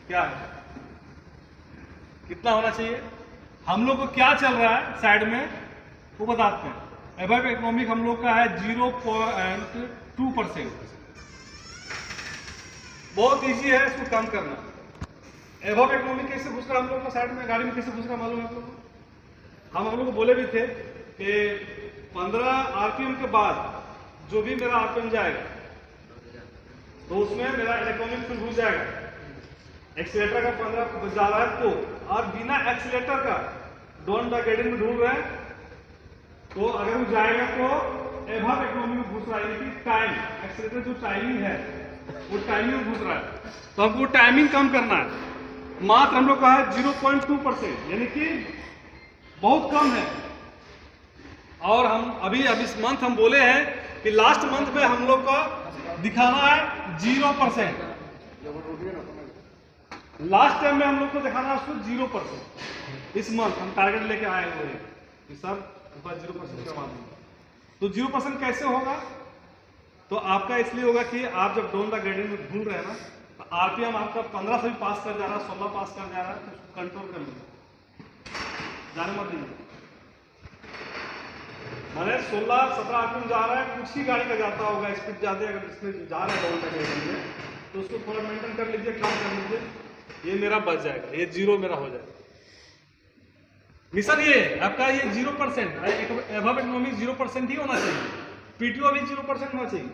क्या है, कितना होना चाहिए? हम लोग को क्या चल रहा है साइड में वो बताते हैं। एबव इकोनॉमिक हम लोग का है 0.2%। बहुत इजी है इसको कम करना। एबव इकोनॉमिक कैसे घुस रहा हम लोग का साइड में, गाड़ी में कैसे घुस रहा मालूम है आप लोग को? हम लोग को बोले भी थे कि 15 आरपीएम के बाद जो भी मेरा आरपीएम जाएगा तो उसमें मेरा इलेक्ट्रॉनिक फिर घुस जाएगा। एक्सीलेटर का 15 जा रहा है तो, और बिना एक्सीलेटर का डॉन द गेडिंग में ढूंढ रहे हैं तो अगर वो जाएगा तो एबव इकोनॉमी में घुस रहा है, यानी कि टाइम एक्सीलेटर जो टाइमिंग है वो टाइमिंग में घुस रहा है। तो हमको टाइमिंग कम करना है। मात्र हम लोग का है 0.2%, यानी कि बहुत कम है। और हम अभी इस मंथ हम बोले हैं कि लास्ट मंथ में हम लोग का दिखाना है 0%। लास्ट टाइम में हम लोग को दिखाना है उसको 0%। इस मंथ हम टारगेट लेके आए हुए हैं कि सर 0% करवा देंगे। तो 0% कैसे होगा? तो आपका इसलिए होगा कि आप जब डाउन द ग्रेडिंग में घूम रहे हैं ना तो आरपीएम आपका 15 से भी पास कर जा रहा है, 16 पास कर जा रहा है, तो कंट्रोल कर लीजिए, जाने मत दीजिए। मैंने 16-17 आरपीएम जा रहा है, कुछ ही गाड़ी का जाता होगा स्पीड ज्यादा, अगर इसमें जा रहा है डाउन द ग्रेडिंग में तो उसको थोड़ा मेंटेन कर लीजिए, कम कर लीजिए, ये मेरा बच जाएगा, ये 0 मेरा हो जाएगा। मिशन ये आपका ये 0%, एबव इकोनॉमिक 0% ही होना चाहिए, पीटीओ भी 0% होना चाहिए,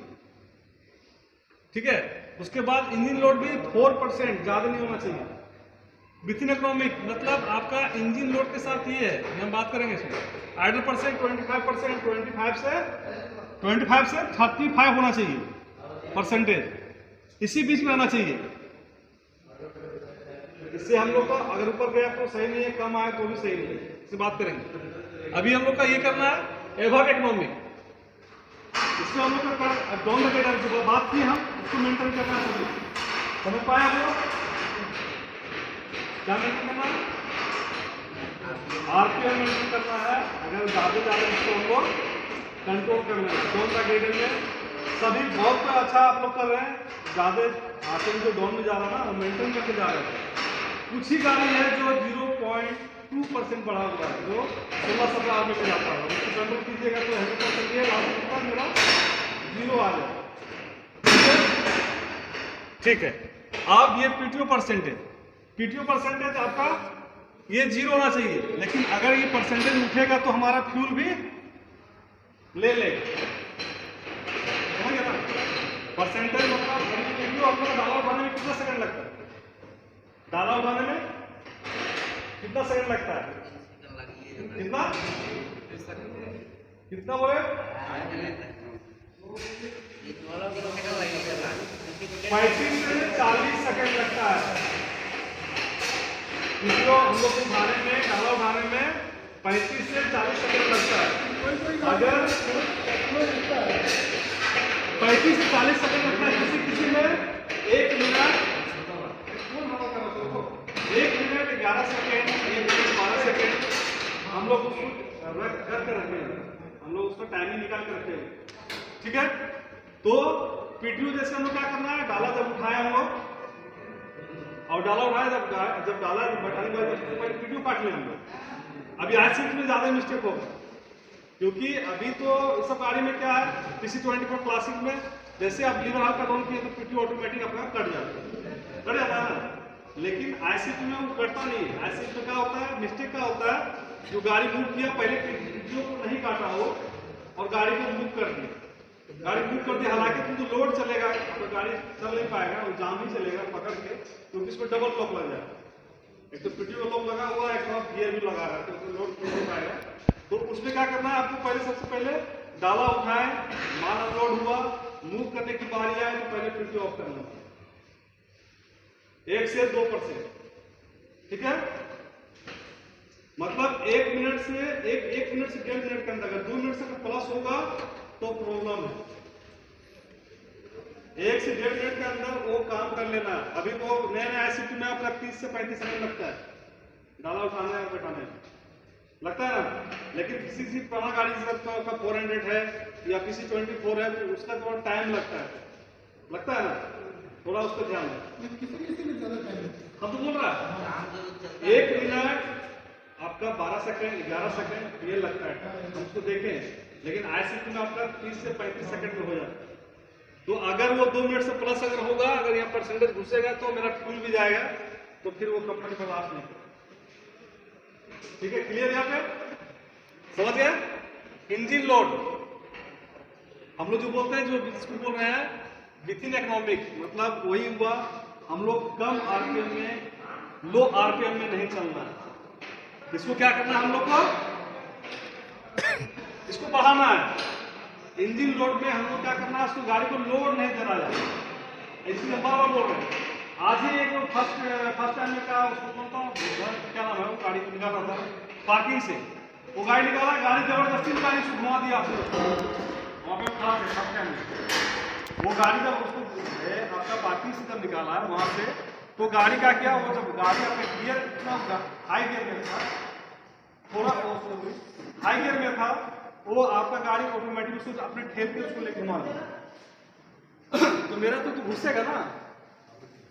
ठीक है। उसके बाद इंजन लोड भी 4%, ज्यादा नहीं होना चाहिए। विथिन इकोनॉमिक मतलब आपका इंजन लोड के साथ ये है, हम बात करेंगे इसमें। आइडल परसेंट 25%, 25 से 35 होना चाहिए परसेंटेज, इसी बीच में आना चाहिए। इससे हम लोग का अगर ऊपर गया तो सही नहीं है, कम आया तो भी सही नहीं है, इससे बात करेंगे। अभी हम लोग का ये करना है एबव इकोनॉमिक, इसमें हम लोग का डाउन द ग्रेडिंग जो बात की हम उसको मेंटेन करना है। समझ पाए आप लोग क्या मेंटेन करना है? आरपीएम मेंटेन करना है। अगर ज्यादा इसको हमको कंट्रोल करना है। डाउन द ग्रेडिंग में सभी बहुत अच्छा आप लोग कर रहे हैं, ज्यादा आरपीएम जो डाउन में जा रहा है ना वो मेंटेन करके जा रहे हैं। कुछ ही गाड़ी है जो 0.2% बढ़ा हुआ है, जो 16-17 आगे पे जाता है, उसको कंट्रोल कीजिएगा तो 100% ये लास्ट पर मेरा 0 आ जाएगा, ठीक है। अब ये पीटीओ परसेंटेज आपका ये 0 होना चाहिए, लेकिन अगर ये परसेंटेज उठेगा तो हमारा फ्यूल भी ले लेगा, समझ गया ना? परसेंटेज मतलब पीटीओ आपका डाला उठाने में कितना सेकंड लगता है? डाला उठाने में कितना सेकंड लगता है? कितना बोले? 35 से 40 सेकंड लगता है इसको हम लोग उठाने में, डाला उठाने में 35 से 40 सेकंड लगता है। अगर 35 से 40 सेकंड लगता है, किसी में 1 मिनट 11 सेकेंड, 1 मिनट 12 सेकेंड हम लोग उसको रख कर रखे हैं, हम लोग उसका टाइमिंग निकाल कर रखे हैं, ठीक है। तो पीटीओ जैसे हम लोग क्या करना है, डाला जब उठाए हम लोग और डाला उठाए जब डाला बैठाने के बाद पहले पीटीओ काट लेंगे हम लोग। अभी आज सीट में ज्यादा मिस्टेक होगा, क्योंकि अभी तो इस सब गाड़ी में क्या है, PC24 क्लासिक में जैसे आप लीवर हल्का डाउन किए तो पीटीओ ऑटोमेटिक अपना कट जाता है, लेकिन आईसीट में वो करता नहीं है। आईसीट में क्या होता है, मिस्टेक क्या होता है, जो गाड़ी मूव किया पहले पीटीओ को नहीं काटा हो और गाड़ी को मूव कर दिया, हालांकि तो लोड चलेगा तो गाड़ी चल नहीं पाएगा, वो जाम ही चलेगा पकड़ के, क्योंकि इसमें डबल लॉक लग जाएगा। एक तो पीटीओ लॉक लगा हुआ है, एक और गियर भी लगा रहा है, तो लोड नहीं पाएगा। तो उसमें क्या करना है आपको, सबसे पहले डाला उठाए, माल अनलोड हुआ, मूव करने की बारी आए तो पहले पीटीओ ऑफ करना, 1 से 2%, ठीक है। मतलब 1 मिनट से 1 मिनट से 1.5 मिनट के अंदर, अगर 2 मिनट से प्लस होगा तो प्रॉब्लम है। 1 से 1.5 मिनट के अंदर वो काम कर लेना है। अभी तो नए आईसीटी में आपका 30 से 35 सेकंड लगता है डाला उठाने और बैठाने में, लगता है ना। लेकिन किसी पुराना गाड़ी का 400 है या PC24 है तो उसका थोड़ा टाइम लगता है ना, थोड़ा उस पर ध्यान दें। हम 1 मिनट आपका 12 सेकंड 11 सेकंड ये लगता है, हम उसको देखें, लेकिन ICT में आपका 30 से 35 सेकंड में हो जाता है। तो अगर वो 2 मिनट से प्लस अगर होगा, अगर यहाँ परसेंटेज घुसेगा तो मेरा फ्यूल भी जाएगा, तो फिर वो कंपनी को लाभ नहीं करेगा। ठीक है, क्लियर यहाँ पे समझ गया? इंजन लोड हम लोग जो बोलते हैं, जो इसको बोल रहे हैं विथ इन इकोनॉमिक, मतलब वही हुआ, हम लोग कम आरपीएम में, लो आरपीएम में नहीं चलना है। इसको क्या करना है हम लोग को? इसको बढ़ाना है। इंजन लोड में हम लोग क्या करना है, उसको गाड़ी को लोड नहीं देना जाए, इसलिए बार-बार बोल रहे हैं। आज ही एक फर्स्ट टाइम में का उसको बोलता हूँ, क्या नाम है, वो गाड़ी को निकाल रहा था पार्किंग से, वो गाड़ी निकाला, गाड़ी जबरदस्ती गाड़ी उसको घुमा दिया, वहाँ पे खड़ा थे फर्स्ट टाइम में। वो गाड़ी जब उसको आपका पार्किंग से जब निकाला है वहाँ से, तो गाड़ी का क्या, वो जब गाड़ी आपका गियर इतना हाई गियर में था, थोड़ा हाई गियर में था, वो आपका गाड़ी ऑटोमेटिक उसको अपने ठेल के उसको लेके घुमा दिया। तो मेरा तो घुसेगा ना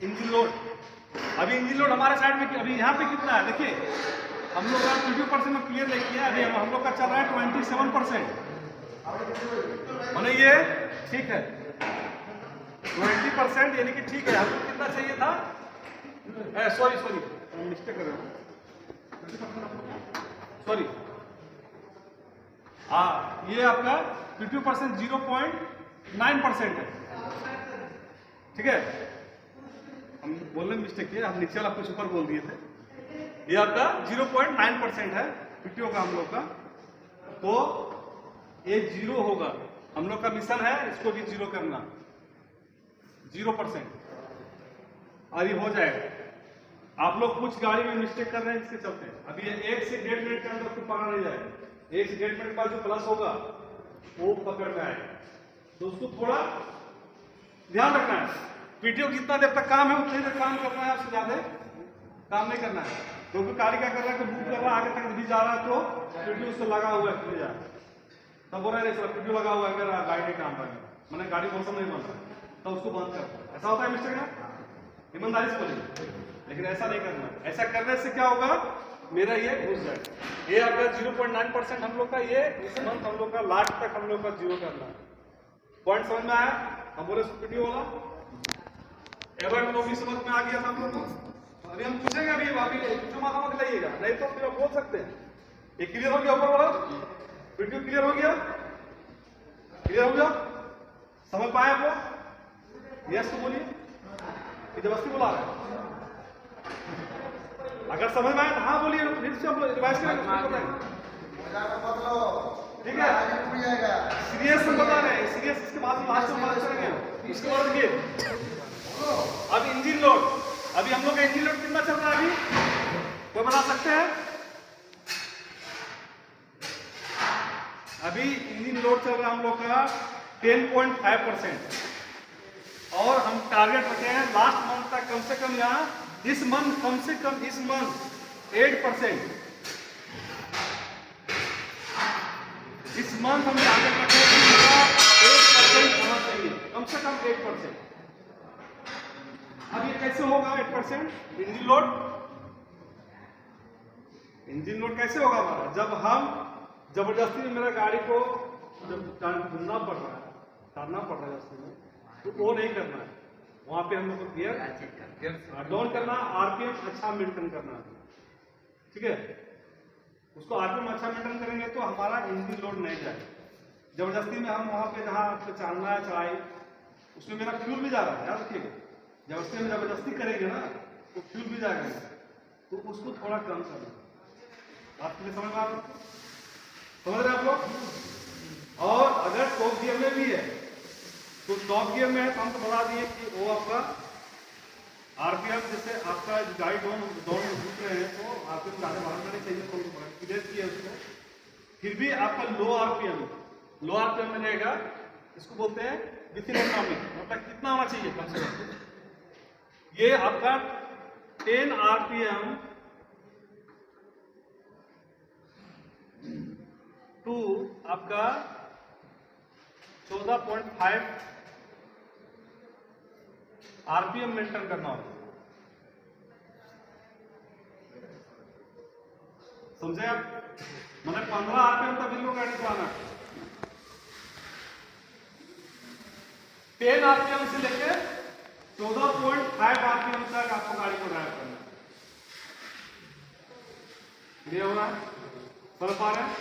इंजन लोड। अभी इंजन लोड हमारे साइड में अभी यहाँ पे कितना है देखिए, हम लोग का 22% में क्लियर नहीं किया, अभी हम लोग का चल रहा है 27%, माने ये ठीक है 20%, यानी कि ठीक है। हमको कितना चाहिए था, सॉरी मिस्टेक कर रहे हो, सॉरी, हाँ ये आपका 50% 0.9% है। ठीक है, हम बोलने में मिस्टेक किए, हम नीचे वाला कुछ ऊपर बोल दिए थे। ये आपका 0.9% है पीटीओ का हम लोग का, तो ये 0 होगा। हम लोग का मिशन है इसको भी 0 करना, 0%, और ये हो जाएगा। आप लोग कुछ गाड़ी में मिस्टेक कर रहे हैं, इसके चलते अभी ये 1 से 1.5 मिनट के अंदर आपको पकड़ा नहीं जाएगा। 1 से 1.5 मिनट के बाद जो प्लस होगा वो पकड़ में आएगा, तो उसको थोड़ा ध्यान रखना है। पीटीओ जितना देर तक काम है उतनी देर काम करना है, उससे ज्यादा काम नहीं करना है। क्योंकि गाड़ी क्या कर रहा है कि मूव कर रहा है, आगे तक भी जा रहा है, तो पीटीओ उससे लगा हुआ है, खुल जाए तब बोल रहा है सर पीटीओ लगा हुआ है, मेरा गाड़ी नहीं काम कर रहा, मैंने गाड़ी मौसम नहीं बन रहा, तो उसको बंद कर। ऐसा होता है मिस्टेक ना, ईमानदारी से बोलिए, लेकिन ऐसा नहीं करना। ऐसा करने से क्या होगा, मेरा ये घुस जाएगा। ये आपका 0.9% हम लोग का, ये इस मंथ हम लोग का लास्ट तक हम लोग का 0 करना है। पॉइंट समझ में आया? हम बोले पीटीओ वाला एवर भी समझ में आ गया था हम लोग को। अभी हम पूछेंगे, अभी माथा मत लाइएगा, नहीं तो फिर आप बोल सकते हैं। ये क्लियर हो गया? ऊपर वाला पीटीओ क्लियर हो गया? क्लियर हो गया? समझ पाए आप लोग? यस तो बोलिए, जबरदस्ती बुला रहे हैं। अगर समझ में आए तो हाँ बोलिए, फिर से हम लोग रिवाइज करेंगे। ठीक है, सीरियस में बता रहे हैं, सीरियस। इसके बाद लास्ट में बात करेंगे। इसके बाद देखिए, अब इंजन लोड, अभी हम लोग का इंजन लोड कितना चल रहा है अभी, कोई बता सकते हैं? अभी इंजन लोड चल रहा है हम लोग का 10.5%, और हम टारगेट रखे हैं लास्ट मंथ तक कम से कम, यहाँ इस मंथ कम से कम, इस मंथ 8%, इस मंथ हम टारगेट रखे हैं 8% होना चाहिए, कम से कम 8%। अब ये कैसे होगा 8% इंजन लोड? इंजन लोड कैसे होगा हमारा, जब हम जबरदस्ती में मेरा गाड़ी को जब घूमना पड़ रहा है, टारना पड़ रहा है रास्ते में, तो वो नहीं करना है। वहां पे हम लोग को गियर डाउन करना, आरपीएम अच्छा मेंटेन करना, ठीक है। उसको आरपीएम अच्छा मेंटेन करेंगे तो हमारा इंजन लोड नहीं जाएगा। जबरदस्ती में हम वहां पे जहाँ चढ़ना है चढ़ाई, उसमें मेरा फ्यूल भी जा रहा है, याद रखिएगा। जबरदस्ती में जबरदस्ती करेंगे ना तो फ्यूल भी जाएगा, तो उसको थोड़ा कम करना। आपके लिए समझ में आ रहा है? समझ रहे आप लोग? और अगर टॉप गियर में भी है तो टॉप गियर में है तो हम तो बता दिए कि वो आपका आरपीएम, जैसे आपका गाड़ी डाउन घूम रहे हैं तो आरपीएम ज्यादा बढ़ाना नहीं चाहिए, तो क्लियर किया उसको। फिर भी आपका लो आरपीएम में रहेगा, इसको बोलते हैं विथ इन इकोनॉमिक, मतलब कितना होना चाहिए कम से कम। ये आपका 10 आरपीएम टू आपका 14.5 आरपीएम मेंटेन करना होगा। समझे आप? मतलब 15 आरपीएम तक इन लोग गाड़ी चलाना, 10 आरपीएम से लेके 14.5 आरपीएम तक आपको गाड़ी को ड्राइव करना है। क्लियर हो रहा है? समझ पा रहे हैं?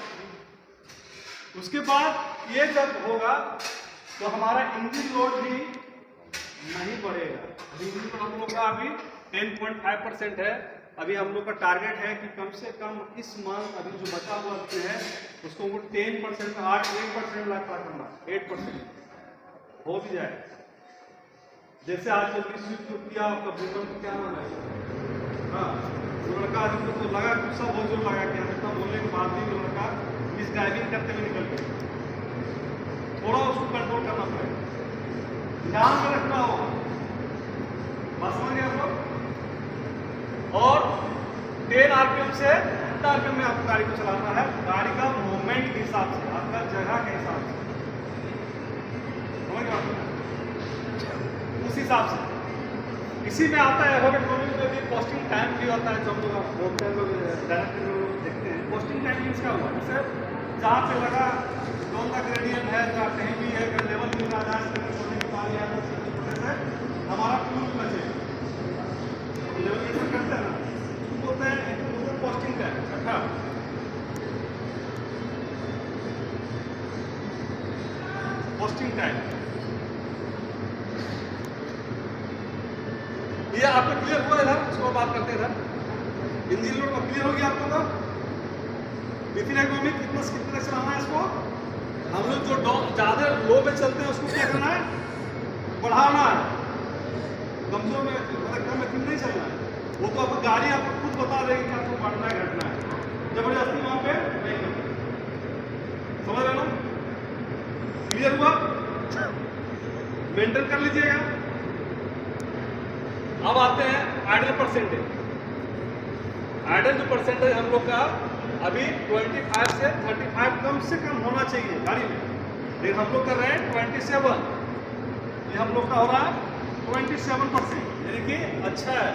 उसके बाद ये जब होगा तो हमारा इंजन लोड भी नहीं बढ़ेगा। इंजन लोड हम लोग का अभी 10.5% है। अभी हम लोग का टारगेट है कि कम से कम इस मंथ अभी जो बचा हुआ है उसको 10% में 8% लाख करना, 8% हो भी जाए। जैसे आज जब स्विफ्ट को किया आपका भूकंप को क्या नाम है? हाँ, वो लड़का हमको तो लगा गुस्सा बहुत जोर लगा कि हम इतना बोलने के बाद भी वो लड़का मिस ड्राइविंग करते हुए निकल गया। थोड़ा उसको कंट्रोल करना पड़ेगा, ध्यान में रखना होगा। बस समझ गए आप लोग? और 10 आरपीएम से 10 आरपीएम में आपको गाड़ी को चलाना है, गाड़ी का मूवमेंट के हिसाब से, आपका जगह के हिसाब से, समझ गए आप? उस हिसाब से इसी में आता है एरोड्रोमिक में भी पोस्टिंग टाइम भी होता है, जो हम लोग बोलते हैं, लोग डायरेक्ट लोग देखते हैं। पोस्टिंग टाइम मीन्स क्या हुआ? जैसे जहाँ पे लगा जोन का ग्रेडियंट है, जहाँ कहीं भी है, अगर लेवल मिल रहा है छोड़ने के बाद या से हमारा फ्यूल बचेगा। लेवल मीटर करते हैं ना, उसको बोलते हैं पोस्टिंग टाइम। अच्छा, पोस्टिंग टाइम ये आपको क्लियर हुआ इधर? उसको बात करते इधर इंजन लोड का क्लियर हो गया आपको? तो मिथिन इकोनॉमिक कितना चलाना है इसको? हम लोग जो ज्यादा लो में चलते हैं उसको क्या करना है? बढ़ाना है। कमजोर में मतलब कम मिथिन नहीं चलना है। वो तो आपको गाड़ी आपको खुद बता देगी कि आपको बढ़ना है घटना है, जबरदस्ती वहां पे नहीं करना। समझ रहे ना? क्लियर हुआ? मेंटेन कर लीजिएगा। अब आते हैं आइडल परसेंटेज। आइडल जो परसेंटेज हम लोग का अभी 25 से 35 कम से कम होना चाहिए गाड़ी में, लेकिन हम लोग कर रहे हैं 27। ये हम लोग का हो रहा है 27%, यानी कि अच्छा है।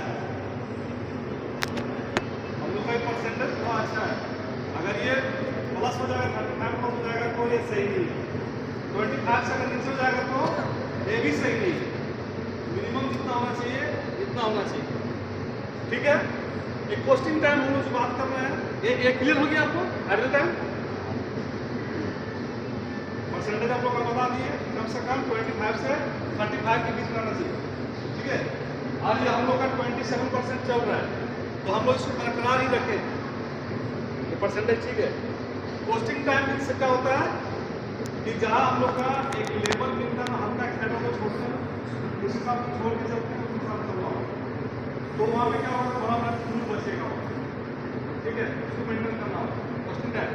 हम लोग का परसेंटेज थोड़ा अच्छा है। अगर ये प्लस हो जाएगा, 35 प्लस हो जाएगा तो ये सही नहीं है। 25 से अगर नीचे हो जाएगा तो ये भी सही नहीं है। मिनिमम जितना होना चाहिए इतना होना चाहिए। ठीक है? एक पोस्टिंग टाइम हम लोग जो बात कर रहे हैं, ये क्लियर हो गया आपको? आइडल टाइम परसेंटेज आप लोग का बता दिए, कम से कम 25 से 35 के बीच रहना चाहिए। ठीक है? और ये हम लोग का 27% चल रहा है, तो हम लोग इसको बरकरार ही रखें, ये परसेंटेज। ठीक है? पोस्टिंग टाइम इससे क्या होता है कि जहाँ हम लोग का एक लेवल मिलता है, हल्का एक्सीलेटर को छोड़ते हैं, उस हिसाब से छोड़ के चलते हैं, उस हिसाब से चलना होगा, तो वहाँ पे क्या होगा? थोड़ा बड़ा फ्यूल बचेगा। ठीक है? उसको मेंटेन करना होगा। पोस्टिंग टाइम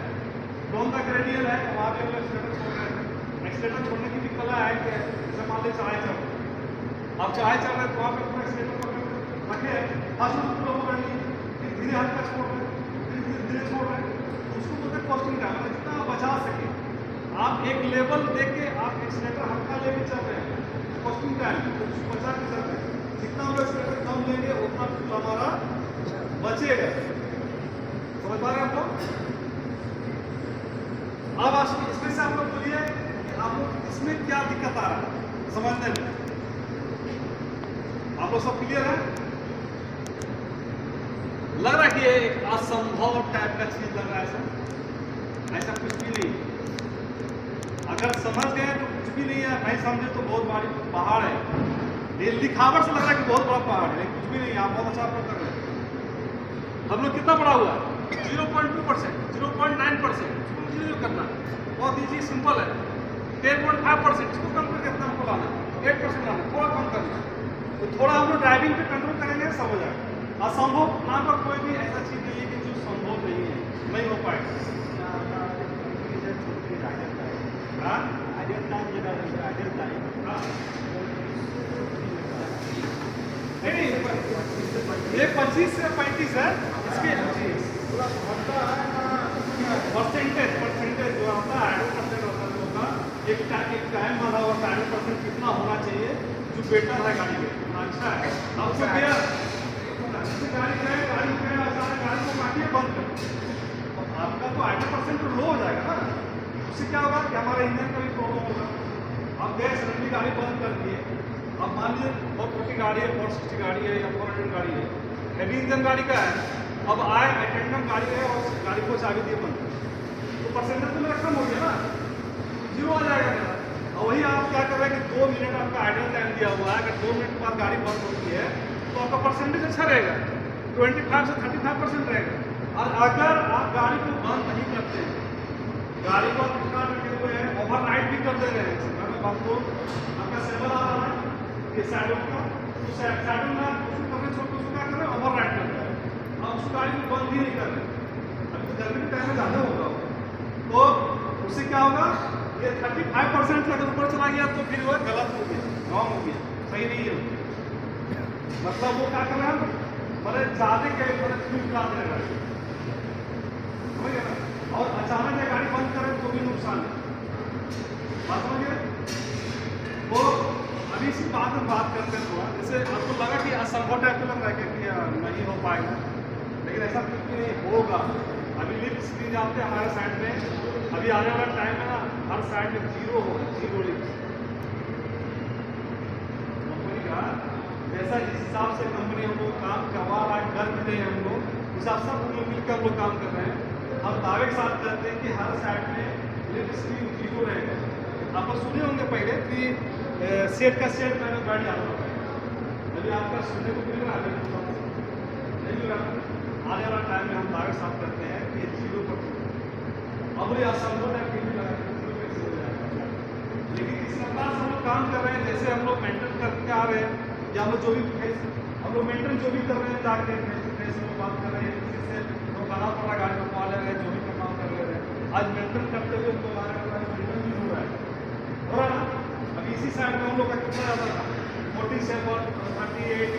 जोन का ग्रेडियंट है, वहाँ पे एक्सीलेटर छोड़ रहे हैं। एक्सीलेटर छोड़ने की भी कला है कि जैसे मान लीजिए चढ़ाई चल रही है, अब चढ़ाई चल रहा है तो वहाँ पे पूरा एक्सीलेटर पकड़ रखे फर्स्ट पूरा पकड़ लीजिए, फिर धीरे हल्का छोड़ रहे हैं, फिर धीरे धीरे छोड़ रहे हैं, उसको बोलते हैं पोस्टिंग टाइम। जितना बचा सके आप एक लेवल देके आप एक्सीलेटर हल्का लेके चल रहे हैं, पोस्टिंग टाइम उसको बचा के चल रहे हैं। जितना हम एक्सीलेटर कम लेंगे उतना फ्यूल हमारा बचेगा। समझ पा रहे हैं आप लोग? अब इसमें से आप लोग बोलिए कि आप लोग इसमें क्या दिक्कत आ रहा है समझने में? आप लोग सब क्लियर है? लग रहा है कि ये एक असंभव टाइप का चीज लग रहा है सर? ऐसा कुछ भी नहीं। अगर समझ गए तो कुछ भी नहीं है, नहीं समझे तो बहुत बड़ी पहाड़ है। ये लिखावट से लग रहा है कि बहुत बड़ा पहाड़ है, लेकिन कुछ भी नहीं। आप बहुत अच्छा आप लोग कर रहे हैं। हम लोग कितना बड़ा हुआ है? 0.2%, 0.9%। इसको करना बहुत ईजी सिंपल है। 10.5% इसको कम करके कितना हमको लाना है? 8% लाना, थोड़ा कम करना। तो थोड़ा हम लोग ड्राइविंग पे कंट्रोल करेंगे, सब हो जाएगा। असंभव नाम का कोई भी ऐसा चीज नहीं है कि जो संभव नहीं है, नहीं हो पाएगा। नहीं, ये 25 से 35 है। इसके परसेंटेज जो होता है, 8% होता है लोगों का, एक टाइम बांधा हुआ 8% कितना होना चाहिए जो बेटर है गाड़ी के, अच्छा है। अब से गाड़ी को काटिए बंद कर, तो आइडल परसेंट लो हो जाएगा ना, उससे क्या होगा कि हमारे इंजन का भी प्रॉब्लम होगा। अब गए सडनली गाड़ी बंद कर दिए, अब मान लीजिए 450 गाड़ी है, 460 गाड़ी है या 400 गाड़ी है, हैवी इंजन गाड़ी का है, अब आए अटेंडम गाड़ी है और गाड़ी को चाबी दिए बंद, तो परसेंटेज तो मेरा कम हो गया ना, जीरो आ जाएगा मेरा। और वही आप क्या कर रहे हैं कि 2 मिनट आपका आइडल टाइम दिया हुआ है, अगर 2 मिनट के बाद गाड़ी बंद होती है तो आपका परसेंटेज अच्छा रहेगा, 25 से 35% रहेगा। और अगर आप गाड़ी को बंद नहीं करते हैं, गाड़ी को आप स्टार्ट रखे हुए हैं, ओवरनाइट भी कर दे रहे हैं, आपको आपका सेवल आ रहा है ये सैडल का, तो सैडल में आप उसको करने छोड़ उसको क्या कर रहे हैं, ओवरनाइट कर रहे हैं, आप उस गाड़ी को बंद ही नहीं कर रहे। अभी तो गर्मी के टाइम में ज़्यादा होगा, तो उससे क्या होगा, ये 35% अगर ऊपर चला गया तो फिर वो गलत हो गया, रॉन्ग हो गया, सही नहीं है। मतलब वो क्या कर रहे हैं, बड़े ज़्यादा कई बड़े फ्यूल चलाते हैं गाड़ी, समझ गए ना, और अचानक ये गाड़ी बंद करें तो भी नुकसान है, बात समझिए। वो अभी इसी बात में बात करते हैं थोड़ा, जैसे आपको लगा कि असंभव टाइप का लग रहा है कि नहीं हो पाएगा, लेकिन ऐसा कुछ भी नहीं होगा। अभी लिफ्ट स्क्रीन आपके हमारे साइड में अभी आने वाला टाइम है ना, हर साइड में जीरो होगा, जीरो लिफ्ट कंपनी का, जैसा जिस हिसाब से कंपनी हम लोग काम करवा रहा है, कर भी रहे हैं हम लोग, उस हिसाब से हम लोग मिलकर हम लोग काम कर रहे हैं। हम दावे के साथ कहते हैं कि हर साइड में लिफ्ट स्क्रीन जीरो रहेगा। आप लोग सुने होंगे पहले कि सेट का सेट मैंने बैठ जाता है, अभी आपका सुनने को मिल रहा है, नहीं मिल रहा। आने वाला टाइम में हम दावे साफ करते हैं कि 0%, अब ये असंभव है कि भी लगा 0% हो जाएगा। लेकिन इस प्रकार से हम लोग काम कर रहे हैं, जैसे हम लोग मेंटेन करते आ रहे हैं, या हम लोग जो भी हम लोग मेंटेन जो भी कर रहे हैं, जाके फेस टू फेस में बात कर रहे हैं, किसी से रोकाना पड़ रहा गाड़ी रुकवा ले रहे हैं, जो भी का काम कर ले रहे हैं, आज मेंटेन करते हुए तो मेंटेन भी हो रहा है ना। अभी इसी साइड में हम लोग का कितना ज़्यादा था, 47, 38,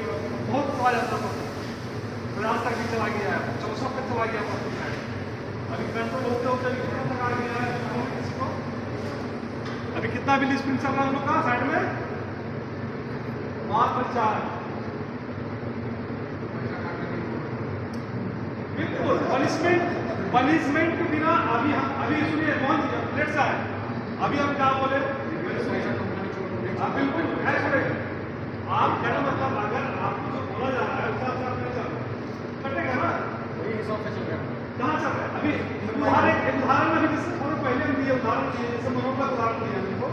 बहुत आ जाता था, 50 तक भी चला गया है, 64 तक चला गया परसों साइड। अभी कंट्रोल होते होते कितना तक आ गया है किसी को, अभी कितना बिल स्पिन चल रहा है हम लोग का साइड में, 5/4। बिल्कुल पनिशमेंट के बिना अभी सुनिए कौन प्लेट सा है, अभी हम क्या बोले, बिल्कुल है छोड़े, आप कहना मतलब अगर आपको जो बोला जा रहा है उसका हिसाब नहीं चल रहा, कटेगा ना, वही हिसाब से चल रहा है, कहाँ चल रहा है। अभी उदाहरण अभी जिससे थोड़ा पहले हम दिए उदाहरण दिए, जैसे मनोज का उदाहरण दिया हमको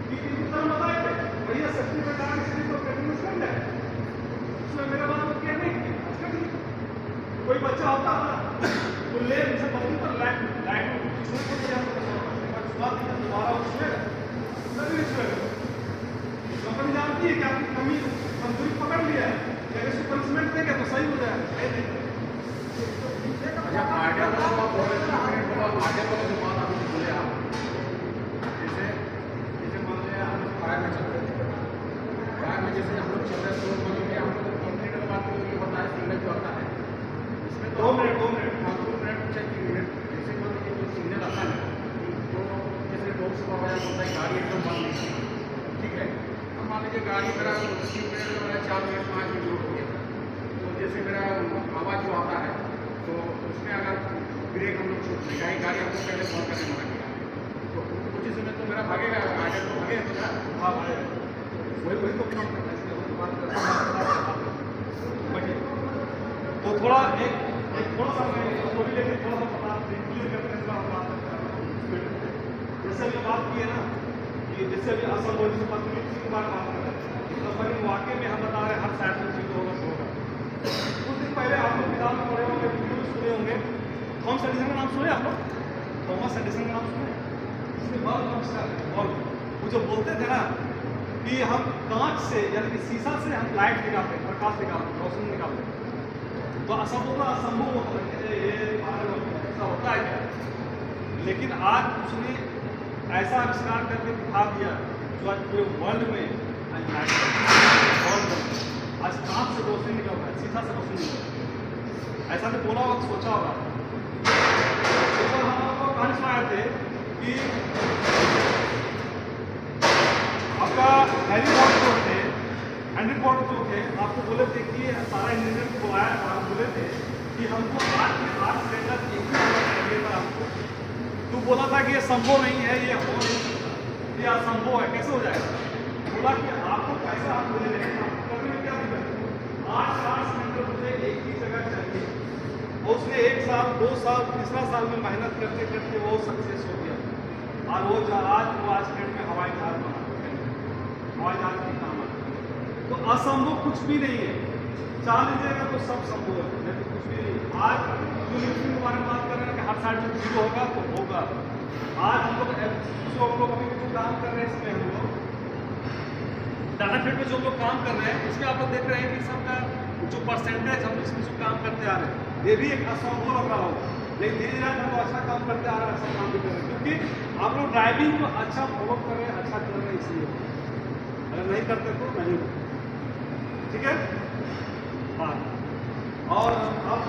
कि कितना बताए थे भैया 70% सिर्फ तो कंटिन्यूस है, उसमें मेरा बात क्या नहीं, कोई बच्चा होता है वो ले जैसे बल्कि पर लाइट उसमें को दिया दोबारा उसमें कंपनी जानती है कि आपकी कमी कमजोरी पकड़ लिया है, अगर इसको पनिशमेंट देंगे तो सही हो जाएगा। जैसे हम लोग चल रहे हैं तो हम लोग कंप्लीट बात होता है, सिग्नल जो आता है इसमें 2 मिनट 2 मिनट से 3 मिनट, जैसे मान लीजिए जो सिग्नल आता है तो जैसे रोड से वगैरह होता है, गाड़ी एकदम बंद नहीं है, ठीक है। अब मान लीजिए गाड़ी मेरा 3 मिनट का मेरा 4 मिनट 5 मिनट हो गया, तो जैसे मेरा आवाज़ जो आता है तो उसमें अगर ब्रेक हम लोग छूट दें, गाड़ी हमको पहले बंद करने मना किया तो कुछ ही समय तो मेरा भागेगा, आगे तो भागे तो हाँ वही तो काम करना है, बात करना तो थोड़ा एक थोड़ा सा मैं इसको भी लेके थोड़ा सा बता क्लियर करने का बात करता हूँ। जैसे अभी बात की है ना कि जैसे अभी असंभव से 5 बार बात कर रहे हैं, तो पर वाकई में हम बता रहे हैं हर साइड में चीज़ होगा तो होगा। कुछ दिन पहले आप लोग किताब में पढ़े होंगे, वीडियो सुने होंगे, थॉमस एडिसन का नाम सुने आप लोग, थॉमस एडिसन का नाम सुने, इसमें बल्ब वो जो बोलते थे ना कि हम कांच से यानी कि शीशा से हम लाइट निकालते हैं, प्रकाश निकालते हैं, रोशनी निकालते हैं, तो असंभव होता है, ये ऐसा होता है क्या। लेकिन आज उसने ऐसा आविष्कार करके दिखा दिया जो आज पूरे वर्ल्ड में आज कांच से रोशनी निकल रहा है, शीशा से रोशनी निकल रहा है। ऐसा नहीं बोला होगा, सोचा होगा। तो हम आपको कहानी सुनाए थे कि आपका हैरी पॉटर जो थे, हेनरी पॉटर जो थे, आपको बोले थे कि सारा इंजीनियर को बुलाया था, बोले थे कि हमको 8 सिलेंडर एक ही चाहिए था, तू बोला था कि ये संभव नहीं है, ये असंभव है, कैसे हो जाएगा? बोला कि आपको पैसा हम दे रहे हैं, करने में क्या दिक्कत है? 8 सिलेंडर मुझे एक ही जगह चाहिए, और उसने 1 साल 2 साल तीसरा साल में मेहनत करते करते वो सक्सेस हो गया, और वो आज डेट में हवाई जहाज बना, हवाई जहाज की काम आता। तो असंभव कुछ भी नहीं है, चाह लीजिएगा तो सब संभव है, नहीं तो कुछ भी नहीं। आज जो न्यूट्रिशन के बारे में बात कर रहे हैं कि हर साइड में जीरो होगा तो होगा। आज हम लोग अभी जो काम कर रहे हैं इसमें हम लोग डाटा फील्ड में जो लोग काम कर रहे हैं इसमें आप लोग देख रहे हैं कि सबका जो परसेंटेज हम इसमें जो काम करते आ रहे हैं ये भी एक असंभव लग रहा होगा, लेकिन धीरे धीरे हम लोग अच्छा काम करते आ रहे हैं, अच्छा काम भी कर रहे हैं, क्योंकि आप लोग ड्राइविंग को अच्छा फॉलो कर रहे हैं, अच्छा कर रहे हैं, इसलिए अगर नहीं करते तो नहीं होता। ठीक है, हाँ। और आप